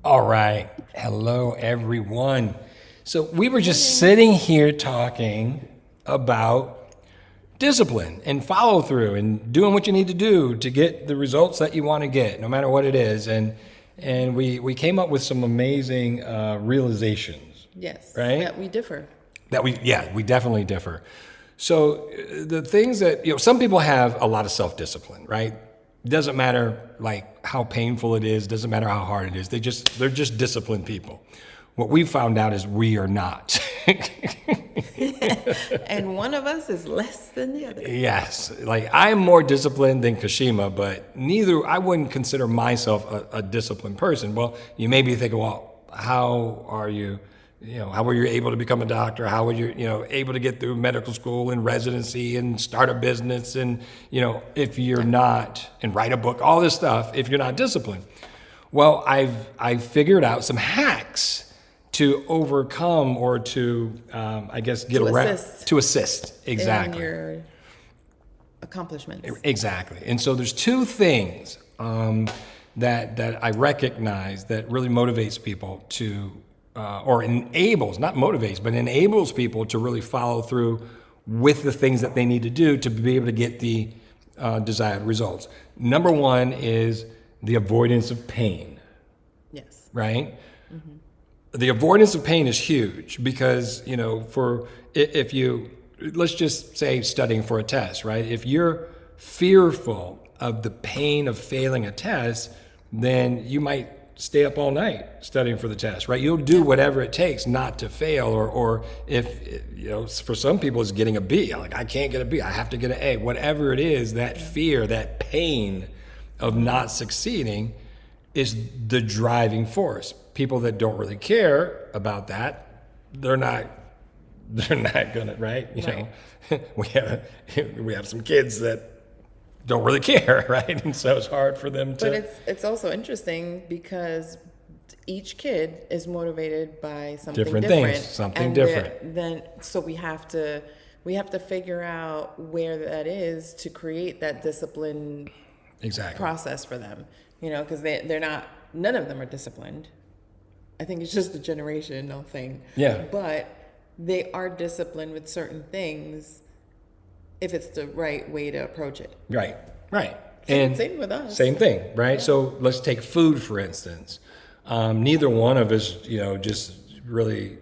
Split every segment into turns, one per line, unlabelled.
All right. Hello, everyone. So, we were just sitting here talking about discipline and follow through and doing what you need to do to get the results that you want to get, no matter what it is. And we came up with some amazing realizations,
Yes,
right?
that we differ.
We definitely differ. So the things that, some people have a lot of self-discipline, right? Doesn't matter like how painful it is, doesn't matter how hard it is. They're just disciplined people. What we found out is we are not.
And one of us is less than the other.
Yes, like I'm more disciplined than Kashima, but I wouldn't consider myself a disciplined person. Well, you may be thinking, well, how are you, how were you able to become a doctor? How were you, able to get through medical school and residency and start a business? And, if you're not, and write a book, all this stuff, if you're not disciplined. Well, I've figured out some hacks to overcome or to, I guess, get
To
around,
assist.
to assist. Exactly.
In your accomplishments.
Exactly. And so there's two things that I recognize that really motivates people to, or enables, not motivates, but enables people to really follow through with the things that they need to do to be able to get the desired results. Number one is the avoidance of pain,
Yes.
right? The avoidance of pain is huge because, if you, let's just say studying for a test, right? If you're fearful of the pain of failing a test, then you might stay up all night studying for the test, right? You'll do whatever it takes not to fail, or if, for some people it's getting a B. Like, I can't get a B, I have to get an A. Whatever it is, that fear, that pain of not succeeding is the driving force. People that don't really care about that, they're not gonna, right? We have some kids that don't really care, right? And so it's hard for them to.
But it's also interesting because each kid is motivated by something
Different
different.
things, something
and
different.
Then so we have to figure out where that is to create that discipline
Exactly.
process for them. Because they're not, none of them are disciplined. I think it's just a generational thing.
Yeah.
But they are disciplined with certain things if it's the right way to approach it.
Right. Right.
Same with us.
Same thing, right? So let's take food, for instance. Neither one of us, just really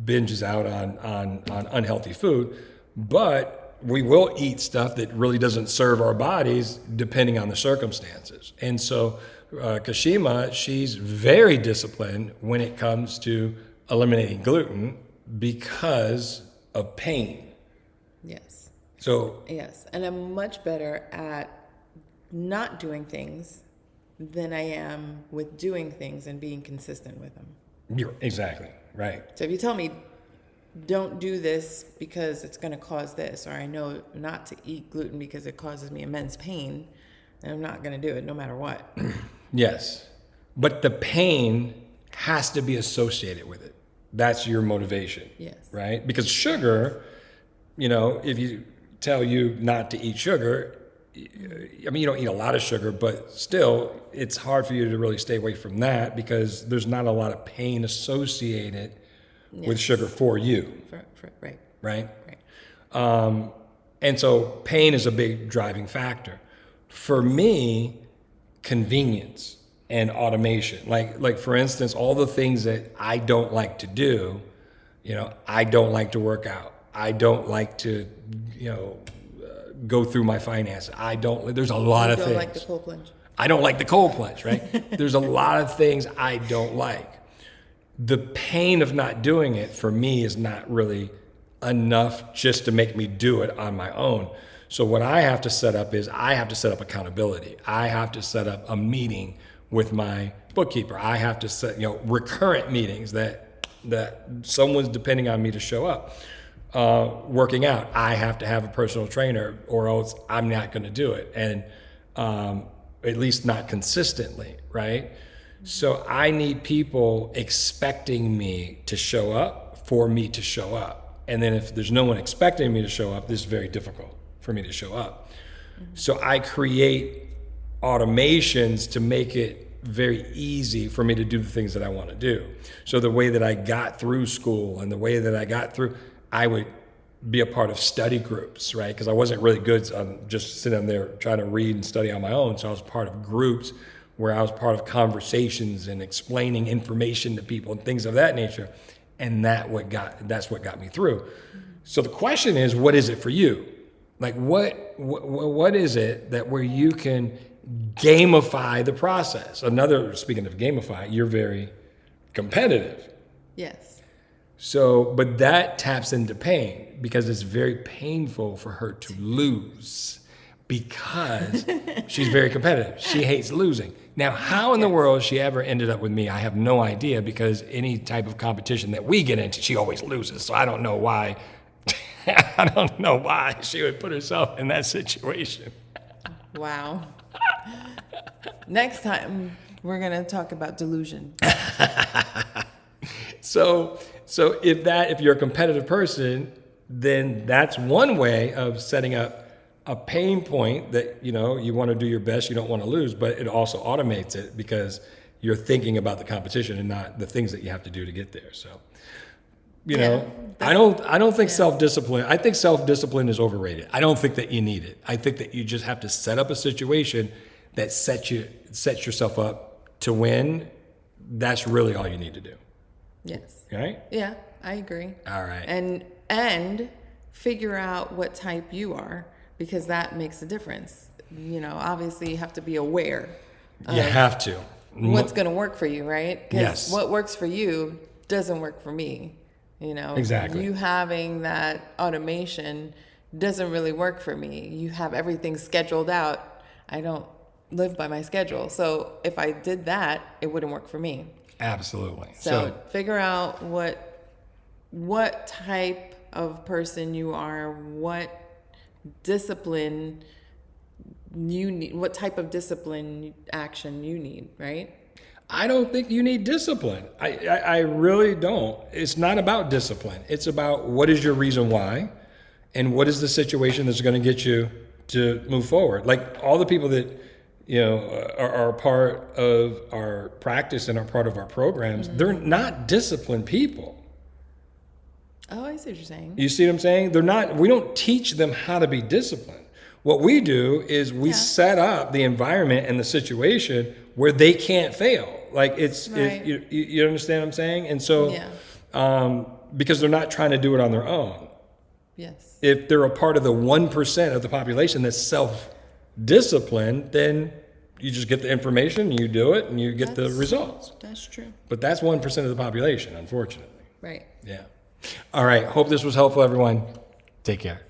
binges out on unhealthy food, but we will eat stuff that really doesn't serve our bodies depending on the circumstances. And so Kashima, she's very disciplined when it comes to eliminating gluten because of pain.
Yes.
So
Yes. And I'm much better at not doing things than I am with doing things and being consistent with them.
you're exactly right.
So if you tell me, don't do this because it's going to cause this, or I know not to eat gluten because it causes me immense pain, then I'm not going to do it no matter what.
Yes. But the pain has to be associated with it. That's your motivation.
Yes.
Right? Because sugar, if you tell you not to eat sugar, I mean, you don't eat a lot of sugar, but still, it's hard for you to really stay away from that because there's not a lot of pain associated with sugar for you.
Right.
Right?
Right.
And so pain is a big driving factor. For me, convenience and automation. Like for instance, all the things that I don't like to do, I don't like to work out. I don't like to, go through my finances. There's a lot of
Don't
things.
like the cold plunge.
I don't like the cold plunge, right? There's a lot of things I don't like. The pain of not doing it for me is not really enough just to make me do it on my own. So what I have to set up is I have to set up accountability. I have to set up a meeting with my bookkeeper. I have to set, recurrent meetings that someone's depending on me to show up. Working out, I have to have a personal trainer or else I'm not going to do it. And at least not consistently, right? So I need people expecting me to show up for me to show up. And then if there's no one expecting me to show up, this is very difficult for me to show up. So I create automations to make it very easy for me to do the things that I want to do. So the way that I got through school and the way that I got through, I would be a part of study groups, right? Because I wasn't really good on just sitting there trying to read and study on my own. So I was part of groups where I was part of conversations and explaining information to people and things of that nature. And that's what got me through. So the question is, what is it for you? Like what is it that where you can gamify the process? Speaking of gamify, you're very competitive.
Yes.
So, but that taps into pain because it's very painful for her to lose because she's very competitive. She hates losing. Now, how in the world she ever ended up with me, I have no idea, because any type of competition that we get into, she always loses. So I don't know why. I don't know why she would put herself in that situation.
Wow. Next time, we're going to talk about delusion.
So if you're a competitive person, then that's one way of setting up a pain point that, you want to do your best, you don't want to lose, but it also automates it because you're thinking about the competition and not the things that you have to do to get there. So, I don't think self-discipline, I think self-discipline is overrated. I don't think that you need it. I think that you just have to set up a situation that sets yourself up to win. That's really all you need to do.
Yes.
Right?
Yeah, I agree.
All right.
And figure out what type you are, because that makes a difference. Obviously you have to be aware.
You have to.
What's going to work for you, right? 'Cause
Yes.
what works for you doesn't work for me.
Exactly.
You having that automation doesn't really work for me. You have everything scheduled out. I don't live by my schedule. So if I did that, it wouldn't work for me.
Absolutely.
So figure out what type of person you are, what discipline you need, what type of discipline action you need, right?
I don't think you need discipline. I really don't. It's not about discipline. It's about what is your reason why and what is the situation that's going to get you to move forward. Like all the people that, are part of our practice and are part of our programs, they're not disciplined people.
Oh, I see what you're saying.
You see what I'm saying? We don't teach them how to be disciplined. What we do is we set up the environment and the situation where they can't fail. Like
Right.
you understand what I'm saying? And so, because they're not trying to do it on their own.
Yes.
If they're a part of the 1% of the population that's self-disciplined, then you just get the information, you do it, and you get the results.
That's true.
But that's 1% of the population, unfortunately.
Right.
Yeah. All right. Hope this was helpful, everyone. Take care.